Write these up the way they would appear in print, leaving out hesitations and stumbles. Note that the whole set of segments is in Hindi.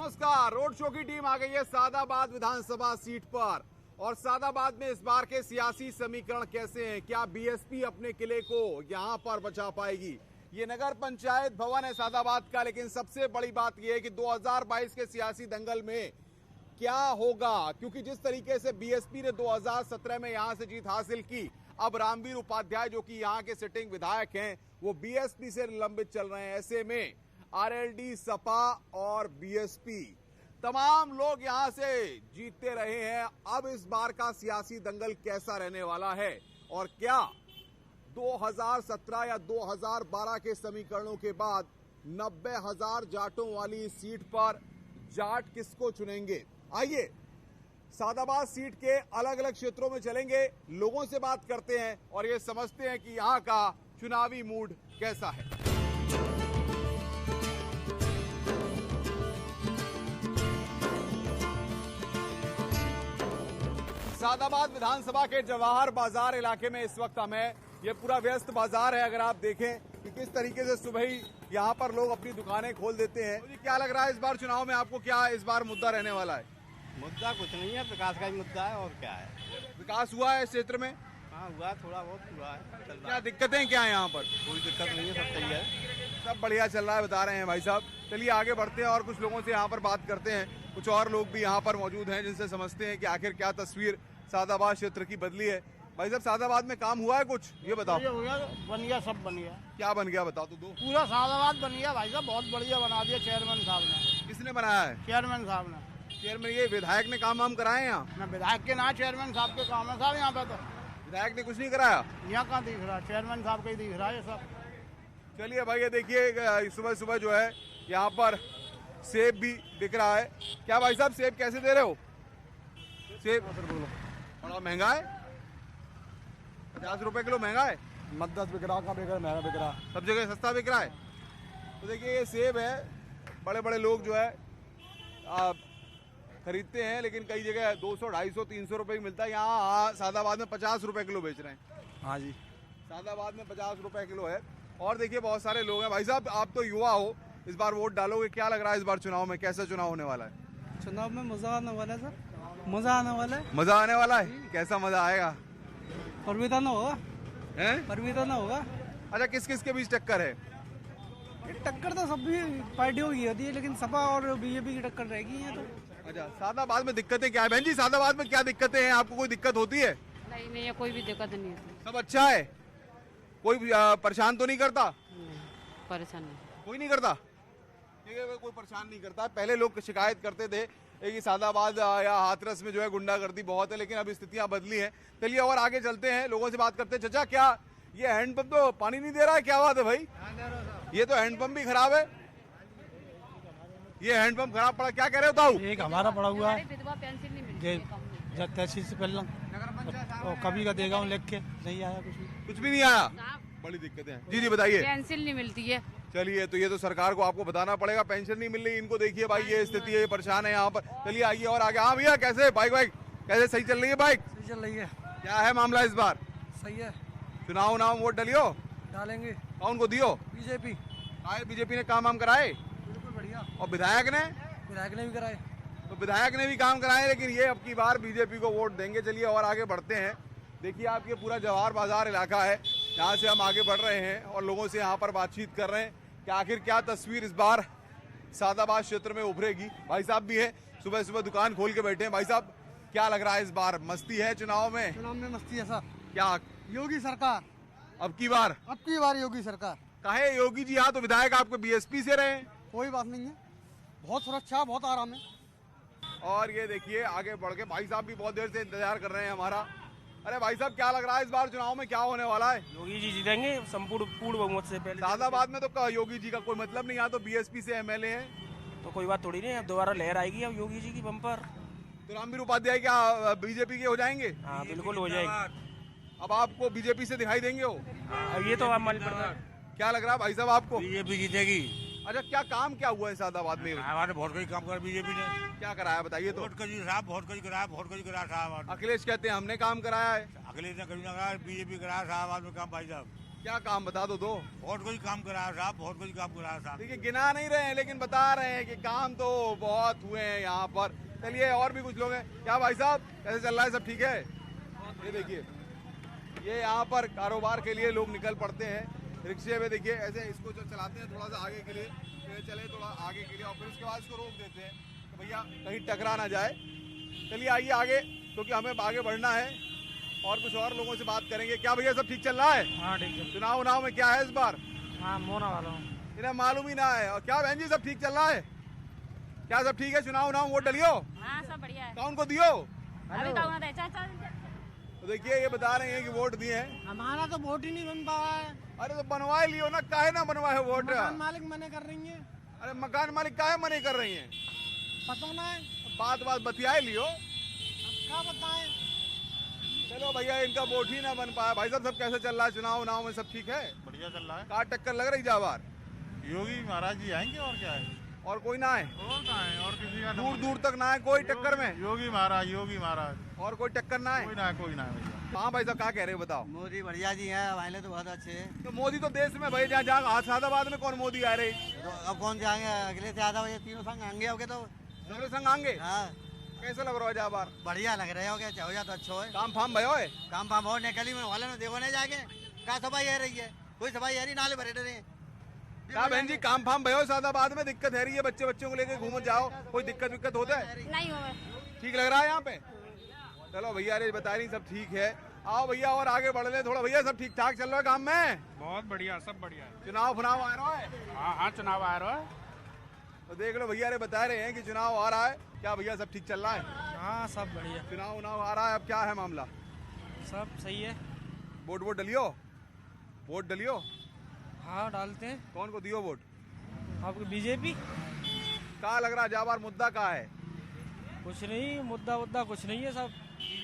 नमस्कार। रोड शो की टीम आ गई है सादाबाद विधानसभा सीट पर। और सादाबाद में इस बार के सियासी समीकरण कैसे हैं? क्या बीएसपी अपने किले को यहां पर बचा पाएगी? ये नगर पंचायत भवन है सादाबाद का, लेकिन सबसे बड़ी बात यह है कि 2022 के सियासी दंगल में क्या होगा, क्योंकि जिस तरीके से बीएसपी ने 2017 में यहां से जीत हासिल की, अब रामवीर उपाध्याय जो कि यहां के सिटिंग विधायक हैं, वो बीएसपी से निलंबित चल रहे हैं। ऐसे में आरएलडी, सपा और बीएसपी तमाम लोग यहां से जीतते रहे हैं। अब इस बार का सियासी दंगल कैसा रहने वाला है और क्या 2017 या 2012 के समीकरणों के बाद 90,000 जाटों वाली इस सीट पर जाट किसको चुनेंगे? आइए सादाबाद सीट के अलग अलग क्षेत्रों में चलेंगे, लोगों से बात करते हैं और ये समझते हैं कि यहां का चुनावी मूड कैसा है। सादाबाद विधानसभा के जवाहर बाजार इलाके में इस वक्त हमें, ये पूरा व्यस्त बाजार है। अगर आप देखें कि किस तरीके से सुबह ही यहाँ पर लोग अपनी दुकानें खोल देते हैं। तो क्या लग रहा है इस बार चुनाव में आपको, क्या इस बार मुद्दा रहने वाला है? मुद्दा कुछ नहीं है, विकास का ही मुद्दा है और क्या है। विकास हुआ है इस क्षेत्र में? हाँ हुआ, थोड़ा बहुत हुआ है। क्या दिक्कतें क्या है यहाँ पर? कोई दिक्कत नहीं है, सब सही है, सब बढ़िया चल रहा है बता रहे हैं भाई साहब। चलिए आगे बढ़ते हैं और कुछ लोगों से यहाँ पर बात करते हैं। कुछ और लोग भी यहाँ पर मौजूद हैं जिनसे समझते हैं कि आखिर क्या तस्वीर सादाबाद क्षेत्र की बदली है। भाई साहब, सादाबाद में काम हुआ है कुछ, ये बताओ। हो गया, बन गया, सब बन गया। क्या बन गया बताओ तो दो। पूरा सादाबाद बन गया भाई साहब, बहुत बढ़िया बना दिया चेयरमैन साहब ने। किसने बनाया है? चेयरमैन साहब ने। चेयरमैन, ये विधायक ने काम वाम कराए हैं यहाँ? मैं विधायक के ना, चेयरमैन साहब के काम है साहब यहाँ पे। तो विधायक ने कुछ नहीं कराया? यहाँ कहाँ दिख रहा है, चेयरमैन साहब का ही दिख रहा है ये सब। चलिए भाई, ये देखिए सुबह सुबह जो है यहाँ पर सेब भी बिक रहा है। क्या भाई साहब, सेब कैसे दे रहे हो? सेब बड़ा महंगा है, 50 रुपए किलो महंगा है। मद्दत बिक रहा, कहाँ बिक रहा, महंगा बिक रहा, सब जगह सस्ता बिक रहा है। तो देखिए ये सेब है, बड़े बड़े लोग जो है खरीदते हैं, लेकिन कई जगह 200, 250, 300 रुपए मिलता है। यहाँ सादाबाद में 50 रुपए किलो बेच रहे हैं। हाँ जी, सादाबाद में 50 रुपए किलो है। और देखिए बहुत सारे लोग हैं। भाई साहब, आप तो युवा हो, इस बार वोट डालोगे, क्या लग रहा है इस बार चुनाव में कैसा चुनाव होने वाला है? चुनाव में मजा आने वाला है सर, मजा आने वाला है। मजा आने वाला है? कैसा मजा आएगा? परविता होगा, हैं? परविता होगा। अच्छा, किस किस के बीच टक्कर है? टक्कर तो सभी पार्टियों की होती है, लेकिन सपा और बीजेपी की टक्कर रहेगी यहाँ तो। अच्छा, सादाबाद में दिक्कतें क्या है बहन जी? सादाबाद में क्या दिक्कतें हैं? आपको कोई दिक्कत होती है? नहीं नहीं, कोई भी दिक्कत नहीं होती। सब अच्छा है? कोई परेशान तो नहीं करता? परेशान नहीं। कोई नहीं करता? ठीक है, कोई परेशान नहीं करता। पहले लोग शिकायत करते थे कि सादाबाद या हाथरस में जो है गुंडागर्दी बहुत है, लेकिन अब स्थितियां बदली हैं। चलिए और आगे चलते हैं, लोगों से बात करते हैं। चाचा, क्या ये हैंडपंप तो पानी नहीं दे रहा है? क्या बात है भाई? ये तो हैंडपंप भी खराब है। ये हैंडपंप खराब पड़ा, क्या कह रहे हो ताऊ? एक हमारा पड़ा हुआ है, विधवा पेंशन नहीं मिलती है कम में। जब तहसील से पहले कभी का देगा लिख के, नहीं आया कुछ भी नहीं आया, बड़ी दिक्कतें हैं। जी जी बताइए। पेंशन नहीं मिलती है। चलिए, तो ये तो सरकार को आपको बताना पड़ेगा, पेंशन नहीं मिल रही इनको। देखिए भाई, ये स्थिति है, ये परेशान है यहाँ पर। चलिए आइए और आगे। हाँ भैया, कैसे बाइक कैसे सही चल रही है बाइक? सही चल रही है। क्या है मामला इस बार? सही है, चुनाव वोट डलियो? डालेंगे। कौन को दियो? बीजेपी। आए बीजेपी ने काम वाम कराए? बिल्कुल बढ़िया। और विधायक ने? विधायक ने भी कराए। तो विधायक ने भी काम कराए, लेकिन ये अब की बार बीजेपी को वोट देंगे। चलिए और आगे बढ़ते हैं। देखिए आप, ये पूरा जवाहर बाजार इलाका है, यहाँ से हम आगे बढ़ रहे हैं और लोगों से यहाँ पर बातचीत कर रहे हैं कि आखिर क्या तस्वीर इस बार सादाबाद क्षेत्र में उभरेगी। भाई साहब भी है, सुबह सुबह दुकान खोल के बैठे हैं। भाई साहब, क्या लग रहा है इस बार मस्ती है चुनाव में? चुनाव में मस्ती है सर। क्या योगी सरकार अब की बार? अब की बार योगी सरकार। काहे योगी जी? यहाँ तो विधायक आपको बीएसपी से रहे। कोई बात नहीं है, बहुत सुरक्षा, बहुत आराम है। और ये देखिए आगे बढ़ के भाई साहब भी बहुत देर से इंतजार कर रहे हैं हमारा। अरे भाई साहब, क्या लग रहा है इस बार चुनाव में क्या होने वाला है? योगी जी जीतेंगे संपूर्ण पूर्ण बहुमत से। पहले सादाबाद में तो योगी जी का कोई मतलब नहीं, यहाँ तो बीएसपी से एमएलए हैं। तो कोई बात थोड़ी नहीं, अब दोबारा लहर आएगी अब योगी जी की बम्पर। तो रामवीर उपाध्याय क्या बीजेपी के हो जाएंगे? हाँ बिल्कुल हो जाएगी। अब आपको बीजेपी से दिखाई देंगे वो? अब ये तो आप मान पड़ता। क्या लग रहा है भाई साहब आपको? बीजेपी जीतेगी। अच्छा, क्या काम क्या हुआ है सादाबाद में? हमारे बहुत कई काम कर बीजेपी ने। क्या कराया बताइए तो? वोट करी साहब, बहुत करी कराया साहब। अखिलेश कहते हैं हमने काम कराया है। अखिलेश ने कभी ना करा, बीजेपी कराया साहब में काम भाई साहब। क्या काम बता दो बहुत कुछ काम करा साहब, बहुत कुछ काम करा साहब। देखिए गिना नहीं रहे हैं लेकिन बता रहे हैं कि काम तो बहुत हुए हैं यहाँ पर। चलिए और भी कुछ लोग हैं। क्या भाई साहब कैसे चल रहा है, सब ठीक है? ये देखिए ये यहाँ पर कारोबार के लिए लोग निकल पड़ते हैं रिक्शे में। देखिए ऐसे इसको जो चलाते हैं थोड़ा सा आगे के लिए, ये चले थोड़ा आगे के लिए और फिर उसके बाद इसको रोक देते हैं तो भैया कहीं टकरा ना जाए। चलिए आइए आगे, क्योंकि हमें आगे बढ़ना है और कुछ और लोगों से बात करेंगे। क्या भैया सब ठीक चल रहा है? हाँ ठीक है। चुनाव उनाव में क्या है इस बार? हाँ मोना वाला हूँ। इन्हें मालूम ही ना है। और क्या बहन जी सब ठीक चल रहा है? क्या सब ठीक है? चुनाव उनाव वोट डलियो? हाँ सब बढ़िया है। कौन को दियो? अभी तो होना था, चल चल। तो देखिए ये बता रहे हैं कि वोट दिए हैं। हमारा तो वोट ही नहीं बन पाया है। अरे तो बनवा ही लियो ना, काहे ना बनवाए वोट? मकान मालिक मने कर रही है। अरे मकान मालिक काहे मने कर रही हैं? पता ना है, बात बतियाए लियो। क्या बताएं। चलो भैया इनका वोट ही ना बन पाया। भाई साहब सब कैसे चल रहा है? चुनाव उनाव में सब ठीक है? बढ़िया चल रहा है। कहाँ टक्कर लग रही जाबार? योगी महाराज जी आएंगे और क्या है। और कोई ना है? और कहाँ है, और किसी का दूर दूर तक ना है कोई टक्कर में? योगी महाराज और कोई टक्कर ना है? कोई ना भैया। हाँ भाई साहब क्या कह रहे हो बताओ? मोदी बढ़िया जी हैं, हमारे तो बहुत अच्छे हैं। तो मोदी तो देश में भाई जहाँ जहाँ सादाबाद में कौन मोदी आ रहे? तो अब कौन जाएंगे, अगले से आधा बजे तीनों संग आएंगे होगे तो। सगले संग आएंगे? हाँ कैसा लग रहा है जाबार? बढ़िया लग रहे हो, क्या हो जा तो अच्छा है। काम फाम भयो है? काम पाम और निकली में वाले में देखो नहीं जाएंगे। क्या सफाई है रही है, कोई सफाई है नहीं, नाले भरे डरे। क्या बहन जी काम फाम भयो सादाबाद में? दिक्कत है रही है? बच्चों को लेके घूमो जाओ, कोई दिक्कत विक्कत होता है? नहीं हो ठीक लग रहा है यहाँ पे? चलो भैया अरे बता रही सब ठीक है। आओ भैया और आगे बढ़ ले थोड़ा। भैया सब ठीक ठाक चल रहा है काम में? बहुत बढ़िया, सब बढ़िया। चुनाव फुनाव आ रहा है? हाँ चुनाव आ रहा है। तो देख लो भैया अरे बता रहे हैं कि चुनाव आ रहा है। क्या भैया सब ठीक चल रहा है? हाँ सब बढ़िया, चुनाव उनाव आ रहा है, अब क्या है मामला? सब सही है। वोट डलियो? वोट डलियो? हाँ डालते हैं। कौन को दियो वोट? आपको बीजेपी? क्या लग रहा है जाबार मुद्दा का है? कुछ नहीं, मुद्दा कुछ नहीं है, सब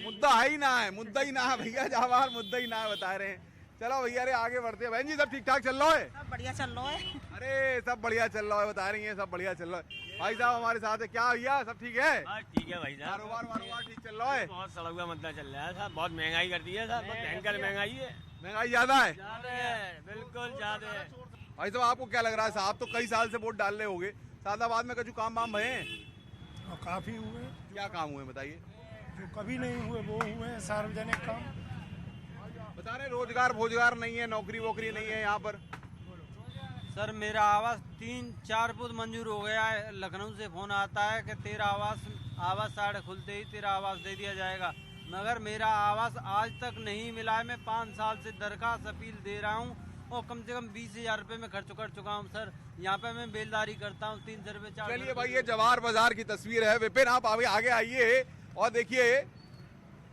मुद्दा है ही ना है, मुद्दा ही ना है भैया जाबार, मुद्दा ही ना है बता रहे हैं। चलो भैया अरे आगे बढ़ते हैं। बहन जी सब ठीक ठाक चल रहा है? सब बढ़िया चल रहा है। अरे सब बढ़िया चल रहा है बता रही है, सब बढ़िया चल रहा है। भाई साहब हमारे साथ है। क्या भैया सब ठीक है? ठीक है भाई साहब, कारोबार वारोबार ठीक चल रहा है? बहुत सड़क मुद्दा चल रहा है साहब, बहुत महंगाई कर दी है साहब, बहुत भयंकर महंगाई है। महंगाई ज्यादा है? बिल्कुल ज्यादा है। भाई साहब आपको क्या लग रहा है? साहब तो कई साल से वोट डाल रहे होगे, सादाबाद में कछु काम वाम भये? काफी हुए, क्या काम हुए बताइए? जो कभी नहीं हुए वो हुए, सार्वजनिक काम। बता रहे रोजगार नहीं है, नौकरी वोकरी नहीं है यहाँ पर। सर मेरा आवास 3-4 फुट मंजूर हो गया है। लखनऊ से फोन आता है कि तेरा आवास साढ़े खुलते ही तेरा आवास दे दिया जाएगा, मगर मेरा आवास आज तक नहीं मिला है। मैं 5 साल से दरखास्त अपील दे रहा हूँ और कम से कम 20,000 रुपये में खर्च कर चुका हूँ सर। यहाँ पे मैं बेलदारी करता हूँ, 300 रुपये 400 चलिए भाई ये जवाहर बाजार की तस्वीर है। विपिन आप आगे आइए और देखिए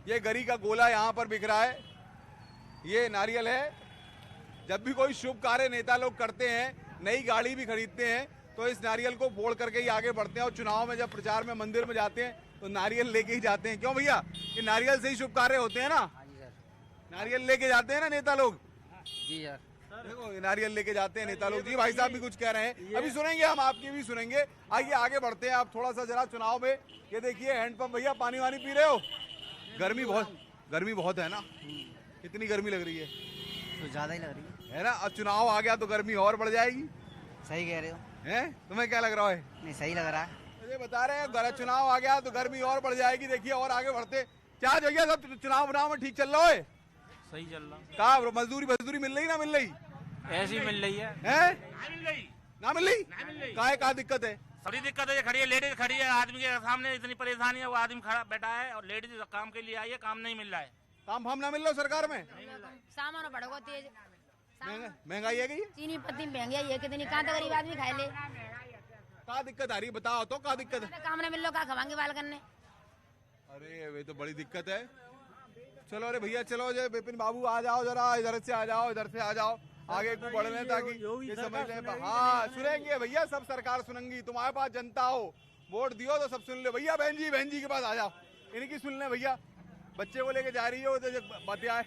ये गरी का गोला यहाँ पर बिक रहा है, ये नारियल है। जब भी कोई शुभ कार्य नेता लोग करते हैं, नई गाड़ी भी खरीदते हैं, तो इस नारियल को फोड़ करके ही आगे बढ़ते हैं। और चुनाव में जब प्रचार में मंदिर में जाते हैं तो नारियल लेके ही जाते हैं। क्यों भैया? ये नारियल से ही शुभ कार्य होते हैं ना? नारियल लेके जाते हैं ना नेता लोग? जी सर। देखो नारियल लेके जाते हैं नेता लोग। जी भाई साहब भी कुछ कह रहे हैं, अभी सुनेंगे हम, आपकी भी सुनेंगे। आइए आगे बढ़ते हैं आप थोड़ा सा जरा चुनाव में। ये देखिए हैंडपंप भैया, पानी वानी पी रहे हो? गर्मी बहुत है ना? कितनी गर्मी लग रही है? तो ज्यादा ही लग रही है ना? अब चुनाव आ गया तो गर्मी और बढ़ जाएगी। सही कह रहे हो। हैं? तुम्हें क्या लग रहा है? नहीं सही लग रहा है। मुझे बता रहे हैं चुनाव आ गया तो गर्मी और बढ़ जाएगी। देखिए और आगे बढ़ते। क्या भैया सब चुनाव में ठीक चल रहा है? सही चल रहा, कहा मजदूरी मिल रही ना मिल रही? ऐसी मिल रही है। ना मिल रही? का दिक्कत है? बड़ी दिक्कत है, ये खड़ी है लेडीज खड़ी है, आदमी के सामने इतनी परेशानी है, वो आदमी खड़ा बैठा है और लेडीज काम के लिए आई है, काम नहीं मिल रहा है। काम फाम ना मिल रहा सरकार में? सामान बढ़ोगा तेज, महंगाई है गई? चीनी पत्ती महंगी है कितनी, कहाँ तक गरीब आदमी खाए ले। का दिक्कत आ रही बताओ तो, का दिक्कत है? काम ना मिल लो, कहाँ खवाएंगे बाल करने। अरे वे तो बड़ी दिक्कत है। चलो अरे भैया चलो जो विपिन बाबू आ जाओ जरा, इधर से आ जाओ, इधर से आ जाओ, आगे को बढ़ लें ताकि ये समझ लें। हाँ सुनेंगे भैया, सब सरकार सुनेंगी। तुम्हारे पास जनता हो, वोट दियो तो सब सुन ले भैया। बहन जी के पास आ जाओ, इनकी सुन ले भैया। बच्चे को लेके जा रही हो तो बतियाए।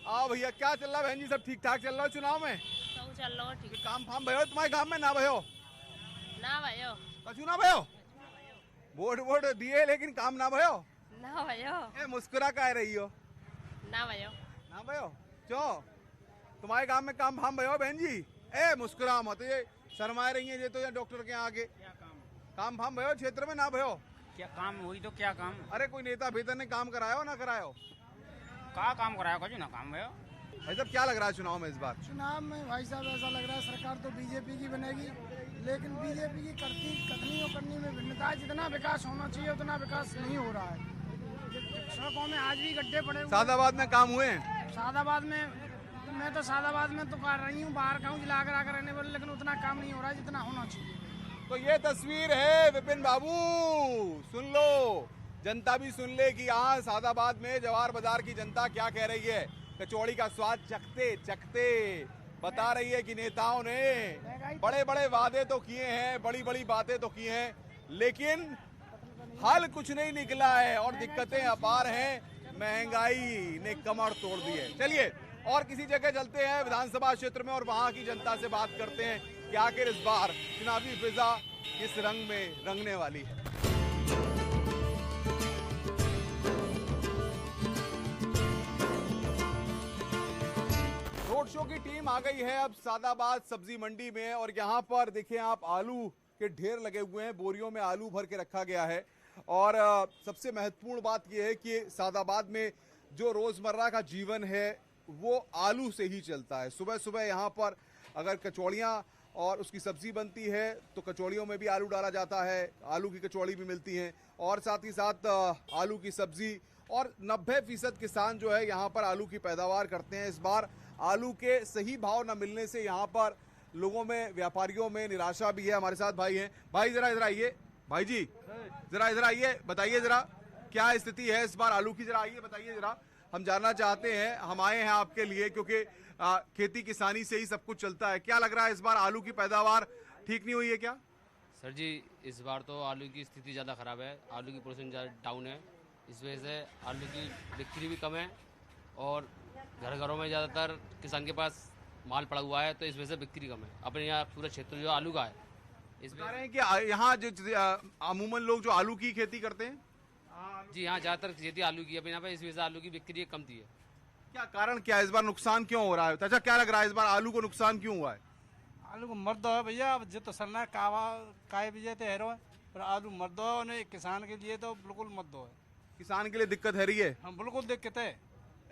आओ भैया, क्या चल रहा है बहन जी? सब ठीक ठाक चल रहा है चुनाव में? सब चल रहा है ठीक। काम फाम भयो तुम्हारे काम में? ना भयो? ना भयो, कछु ना भयो? वोट दिए लेकिन काम ना भयो? ना भयो, ए मुस्कुरा कह रही हो? ना भयो, ना भयो क्यों? तुम्हारे गांव में काम फाम भयो बहन जी? ए मुस्कुरा मत, ये शर्माए रही है ये तो, या डॉक्टर के आगे काम फाम भयो क्षेत्र में ना भयो? क्या काम हुई तो क्या काम? अरे कोई नेता भीतर ने काम कराया हो ना कराया हो? कहा काम कराया कुछ ना काम है। भाई साहब क्या लग रहा है चुनाव में इस बार? चुनाव में भाई साहब ऐसा लग रहा है सरकार तो बीजेपी की बनेगी, लेकिन बीजेपी की कथनी और करनी में भिन्नता है। जितना विकास होना चाहिए उतना विकास नहीं हो रहा है। सड़कों में आज भी गड्ढे पड़े हुए। सादाबाद में काम हुए हैं? सादाबाद में मैं तो सादाबाद में तो कर रही हूँ, बाहर का हूँ, जिला आगरा का रहने वाले, लेकिन उतना काम नहीं हो रहा है जितना होना चाहिए। तो ये तस्वीर है विपिन बाबू, सुन लो, जनता भी सुन ले कि यहाँ सादाबाद में जवाहर बाजार की जनता क्या कह रही है। कचौड़ी का स्वाद चखते चखते बता रही है कि नेताओं ने बड़े बड़े वादे तो किए हैं, बड़ी बड़ी बातें तो की हैं, लेकिन हल कुछ नहीं निकला है और दिक्कतें अपार हैं। महंगाई ने कमर तोड़ दी है। चलिए और किसी जगह चलते हैं विधानसभा क्षेत्र में और वहां की जनता से बात करते हैं कि आखिर इस बार चुनावी फिजा किस रंग में रंगने वाली है। रोड शो की टीम आ गई है अब सादाबाद सब्जी मंडी में और यहाँ पर देखिए आप आलू के ढेर लगे हुए हैं, बोरियों में आलू भर के रखा गया है। और सबसे महत्वपूर्ण बात यह है कि सादाबाद में जो रोजमर्रा का जीवन है वो आलू से ही चलता है। सुबह सुबह यहाँ पर अगर कचौड़ियाँ और उसकी सब्जी बनती है तो कचौड़ियों में भी आलू डाला जाता है, आलू की कचौड़ी भी मिलती हैं और साथ ही साथ आलू की सब्जी। और 90% किसान जो है यहाँ पर आलू की पैदावार करते हैं। इस बार आलू के सही भाव न मिलने से यहाँ पर लोगों में, व्यापारियों में निराशा भी है। हमारे साथ भाई हैं। भाई जरा इधर आइए, भाई जी जरा इधर आइए, बताइए जरा क्या स्थिति है इस बार आलू की, जरा आइए बताइए जरा। हम जानना चाहते हैं, हम आए हैं आपके लिए क्योंकि खेती किसानी से ही सब कुछ चलता है। क्या लग रहा है इस बार आलू की पैदावार ठीक नहीं हुई है क्या? सर जी इस बार तो आलू की स्थिति ज़्यादा ख़राब है, आलू की प्रोडक्शन ज़्यादा डाउन है, इस वजह से आलू की बिक्री भी कम है और घर घरों में ज़्यादातर किसान के पास माल पड़ा हुआ है तो इस वजह से बिक्री कम है। अपने यहाँ पूरा क्षेत्र जो आलू का है इस बता रहे हैं कि यहाँ जो अमूमन लोग जो आलू की खेती करते हैं, जी हाँ ज़्यादातर खेती आलू की है अपने यहाँ पे, इस वजह से आलू की बिक्री कम थी है। क्या कारण क्या है इस बार नुकसान क्यों हो रहा है? अच्छा क्या लग रहा है इस बार आलू को नुकसान क्यों हुआ है? आलू को मर्द है भैया, अब जित सरना कावा काय विजय ते हेरो है, पर आलू मर्द है किसान के लिए तो बिल्कुल मर्द है। किसान के लिए दिक्कत है रही है? हम बिल्कुल दिक्कत है।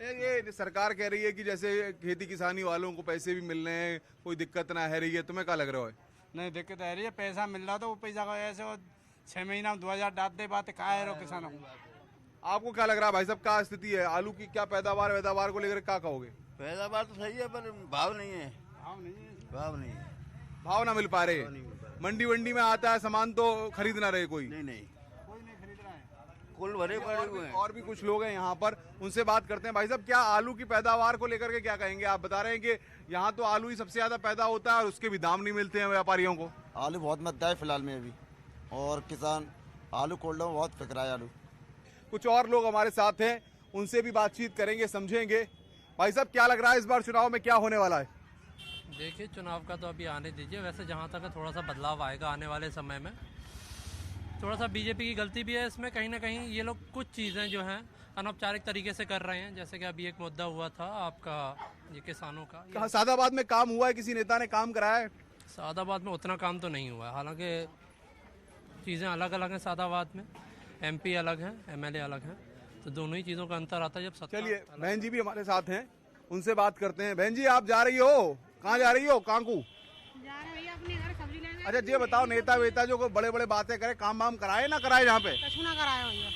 ये सरकार कह रही है कि जैसे खेती किसानी वालों को पैसे भी मिल रहे हैं, कोई दिक्कत ना है रही है, तुम्हें क्या लग रहा है? नहीं दिक्कत है रही है, पैसा मिल रहा तो वो पैसा का ऐसे 6 महीना में 2000 डाल दे बात का है किसानों को। आपको क्या लग रहा है भाई साहब, क्या स्थिति है आलू की? क्या पैदावार को लेकर क्या कहोगे? पैदावार तो सही है पर भाव नहीं है। भाव नहीं है, भाव ना मिल पा रहे। मंडी वंडी में आता है सामान तो खरीद ना रहे कोई? नहीं कोई नहीं खरीद रहा है, कुल भरे पड़े हुए हैं। और भी कुछ लोग हैं यहाँ पर, उनसे बात करते हैं। भाई साहब क्या आलू की पैदावार को लेकर के क्या कहेंगे? आप बता रहे हैं कि यहाँ तो आलू ही सबसे ज्यादा पैदा होता है और उसके भी दाम नहीं मिलते हैं व्यापारियों को। आलू बहुत महंगा है फिलहाल में अभी, और किसान आलू कोल्डों में बहुत फिक्र है आलू। कुछ और लोग हमारे साथ हैं, उनसे भी बातचीत करेंगे, समझेंगे। भाई साहब क्या लग रहा है इस बार चुनाव में क्या होने वाला है? देखिए चुनाव का तो अभी आने दीजिए, वैसे जहाँ तक है थोड़ा सा बदलाव आएगा आने वाले समय में। थोड़ा सा बीजेपी की गलती भी है इसमें, कहीं ना कहीं ये लोग कुछ चीज़ें जो हैं अनौपचारिक तरीके से कर रहे हैं। जैसे कि अभी एक मुद्दा हुआ था आपका ये किसानों का। कहाँ सादाबाद में काम हुआ है? किसी नेता ने काम कराया है? सादाबाद में उतना काम तो नहीं हुआ है, हालांकि चीज़ें अलग अलग हैं। सादाबाद में MP अलग हैं, MLA अलग हैं, तो दोनों ही चीज़ों का अंतर आता है जब सत्ता। चलिए बहन जी भी हमारे साथ हैं, उनसे बात करते हैं। बहन जी आप जा रही हो, कहाँ जा रही हो? कांकू जा रहे भैया अपने घर सब्जी लेने। अच्छा ये बताओ, नेता वेता जो बड़े बड़े बातें करे, काम वाम कराए ना कराए यहाँ पे? कछु ना कराया भैया,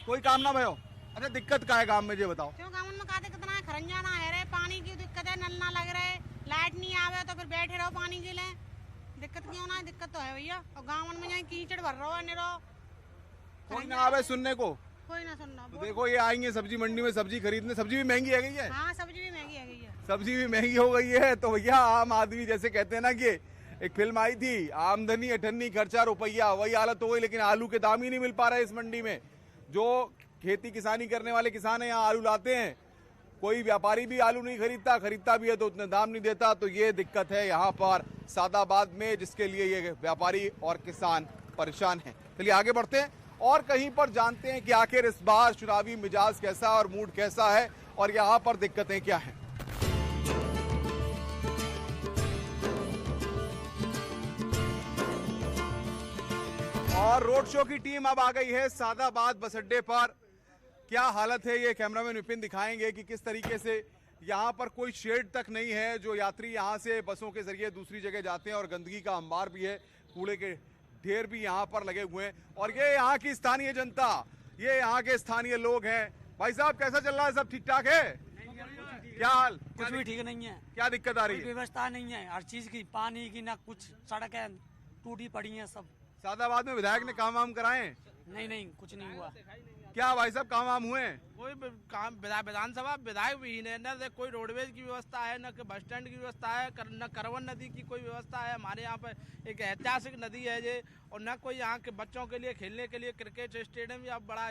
कोई काम ना भयो। अच्छा दिक्कत का है काम में, ये बताओ। क्यों काम में का दिक्कत ना है? खरंजा ना है रे, पानी की दिक्कत है, नल ना लग रहे, लाइट नहीं आवे तो फिर बैठे रहो पानी के लिए। दिक्कत क्यों ना है? दिक्कत तो है भैया। और गाँव में जाए कीचड़ भर रहो अन्य रहो, कोई ना आवे सुनने को, कोई ना सुनना। तो देखो ये आएंगे सब्जी मंडी में सब्जी खरीदने, सब्जी भी महंगी है गई है। हाँ सब्जी भी महंगी है गई है। सब्जी भी महंगी हो गई है तो भैया आम आदमी, जैसे कहते हैं ना कि एक फिल्म आई थी आमदनी अठन्नी खर्चा रुपया, वही हालत हो गई। लेकिन आलू के दाम ही नहीं मिल पा रहे इस मंडी में। जो खेती किसानी करने वाले किसान है यहाँ आलू लाते हैं, कोई व्यापारी भी आलू नहीं खरीदता भी है तो उतने दाम नहीं देता। तो ये दिक्कत है यहाँ पर सादाबाद में, जिसके लिए ये व्यापारी और किसान परेशान हैं। चलिए आगे बढ़ते हैं और कहीं पर जानते हैं कि आखिर इस बार चुनावी मिजाज कैसा और मूड कैसा है और यहाँ पर दिक्कतें क्या हैं। और रोड शो की टीम अब आ गई है सादाबाद बस अड्डे पर। क्या हालत है ये कैमरामैन विपिन दिखाएंगे कि किस तरीके से यहाँ पर कोई शेड तक नहीं है जो यात्री यहाँ से बसों के जरिए दूसरी जगह जाते हैं, और गंदगी का अंबार भी है, कूड़े के ढेर भी यहाँ पर लगे हुए हैं। और ये यहाँ की स्थानीय जनता, ये यहाँ के स्थानीय लोग हैं। भाई साहब कैसा चल रहा है, सब ठीक ठाक है? क्या हाल? कुछ भी ठीक नहीं है। क्या दिक्कत आ रही है? व्यवस्था नहीं है हर चीज की, पानी की ना कुछ, सड़कें टूटी पड़ी हैं सब। सादाबाद में विधायक ने काम वाम कराए? नहीं कुछ नहीं हुआ। क्या भाई साहब काम वाम हुए? कोई काम विधानसभा विधायक भी नहीं, न कोई रोडवेज की व्यवस्था है, न बस स्टैंड की व्यवस्था है, न करवन नदी की कोई व्यवस्था है। हमारे यहाँ पर एक ऐतिहासिक नदी है ये, और न कोई यहाँ के बच्चों के लिए खेलने के लिए क्रिकेट स्टेडियम या बड़ा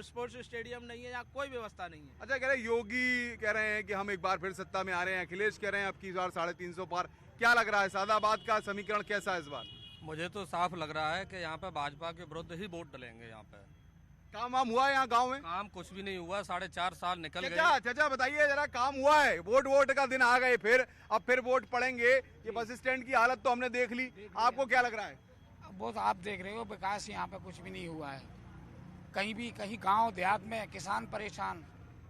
स्पोर्ट्स स्टेडियम नहीं है, यहाँ कोई व्यवस्था नहीं है। अच्छा, कह रहे योगी कह रहे हैं कि हम एक बार फिर सत्ता में आ रहे हैं, अखिलेश कह रहे हैं अब की बार 350 पार। क्या लग रहा है सादाबाद का समीकरण कैसा है इस बार? मुझे तो साफ लग रहा है कि यहाँ पे भाजपा के विरुद्ध ही वोट डलेंगे। यहाँ पे काम वाम हुआ है यहाँ गांव में? काम कुछ भी नहीं हुआ, 4.5 साल निकल गए। चाचा बताइए जरा, काम हुआ है? वोट का दिन आ गए, फिर अब फिर वोट पड़ेंगे। ये बस स्टैंड की हालत तो हमने देख ली, आपको क्या लग रहा है? वो तो आप देख रहे हो, विकास यहाँ पे कुछ भी नहीं हुआ है कहीं गांव देहात में किसान परेशान,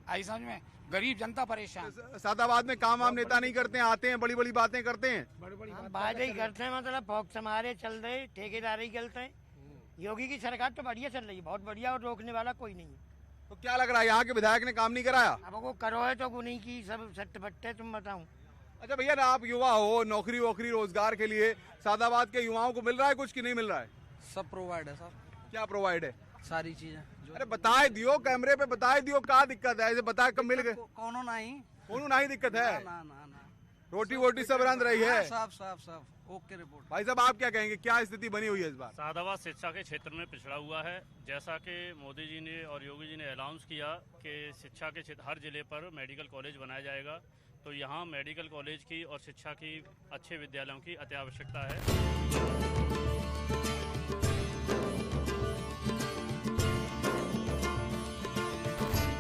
आई समझ में, गरीब जनता परेशान। सादाबाद में काम वाम नेता नहीं करते हैं, आते हैं बड़ी बड़ी बातें करते हैं, बातें ही करते हैं, मतलब फॉक्स हमारे चल रहे, ठेकेदारी चलते हैं। योगी की सरकार तो बढ़िया चल रही है, बहुत बढ़िया, और रोकने वाला कोई नहीं है। तो क्या लग रहा है यहाँ के विधायक ने काम नहीं कराया? अब वो करो है तो नहीं की, सब सट्ट बट्टे तुम बताऊं। अच्छा भैया, ना आप युवा हो, नौकरी वोकरी रोजगार के लिए सादाबाद के युवाओं को मिल रहा है कुछ कि नहीं मिल रहा है? सब प्रोवाइड है सर। क्या प्रोवाइड है? सारी चीजें। अरे बताए दियो, कैमरे पे बताए दियो, क्या दिक्कत है? ऐसे बताए कब मिल गए? कोनो नहीं दिक्कत है? ना। रोटी वोटी सब रंध रही है? सब ओके रिपोर्ट। भाई साहब आप क्या कहेंगे, क्या स्थिति बनी हुई है इस बार? सादाबाद शिक्षा के क्षेत्र में पिछड़ा हुआ है। जैसा कि मोदी जी ने और योगी जी ने अनाउंस किया कि शिक्षा के क्षेत्र हर जिले पर मेडिकल कॉलेज बनाया जाएगा, तो यहाँ मेडिकल कॉलेज की और शिक्षा की, अच्छे विद्यालयों की अति आवश्यकता है।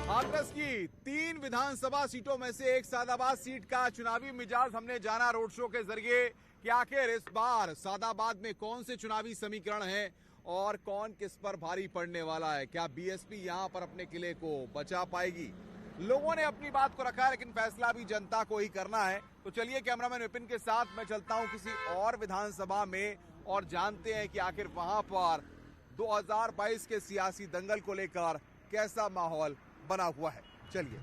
हाथरस की 3 विधानसभा सीटों में से एक सादाबाद सीट का चुनावी मिजाज हमने जाना रोड शो के जरिए कि आखिर इस बार सादाबाद में कौन से चुनावी समीकरण हैं और कौन किस पर भारी पड़ने वाला है। क्या बीएसपी यहां पर अपने किले को बचा पाएगी? लोगों ने अपनी बात को रखा है, लेकिन फैसला भी जनता को ही करना है। तो चलिए कैमरामैन विपिन के साथ मैं चलता हूं किसी और विधानसभा में और जानते हैं कि आखिर वहां पर 2022 के सियासी दंगल को लेकर कैसा माहौल बना हुआ है। चलिए।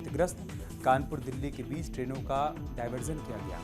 ग्रस्त कानपुर दिल्ली के बीच ट्रेनों का डायवर्जन किया गया।